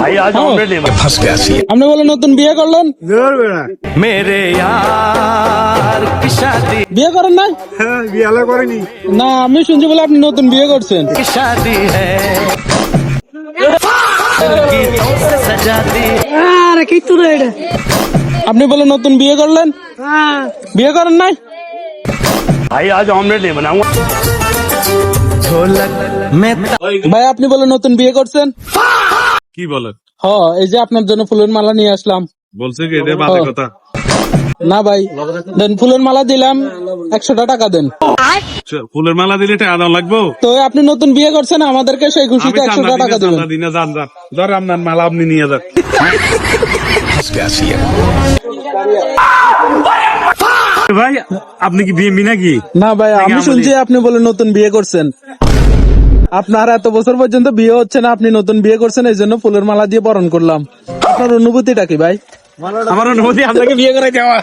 भाई आज ऑमलेट नहीं फंस गया सी। আপনি বলে নতুন বিয়ে করলেন? मेरे यार की शादी বিয়ে করেন নাই? বিয়ালে করেনি। না, আমি শুনছি বলে আপনি নতুন বিয়ে করছেন। की शादी है गीतों से सजाती আরে কি তুই এটা? আপনি বলে নতুন বিয়ে করলেন? বিয়ে করেন নাই? भाई आज ऑमलेट नहीं बनाऊंगा ढोलक में ভাই আপনি বলে নতুন বিয়ে করছেন? কি বলেন? এই যে আপনার জন্য ফুলের মালা নিয়ে আসলাম। বলছে কি এটা বাজে কথা? না ভাই, দেন ফুলের মালা দিলাম, 100টা টাকা দেন। ফুলের মালা দিলে টাকা দাও লাগবো? তো আপনি নতুন বিয়ে করছেন, আমাদেরকে সেই খুশিতে 100টা টাকা দেবেন। দিনে যান যান ধর আপনার মালা আপনি নিয়ে যান। फंस गया सी। ভাই আপনি কি বিয়ে নাকি? না ভাই, আমি শুনছি আপনি বলে নতুন বিয়ে করছেন। আপনার এত বছর পর্যন্ত বিয়ে হচ্ছে না, আপনি নতুন বিয়ে করছেন, এই জন্য ফুলের মালা দিয়ে বরণ করলাম। আপনার অনুভূতিটা কি ভাই? আমার অনুমতি আপনাকে বিয়ে করে দেওয়া।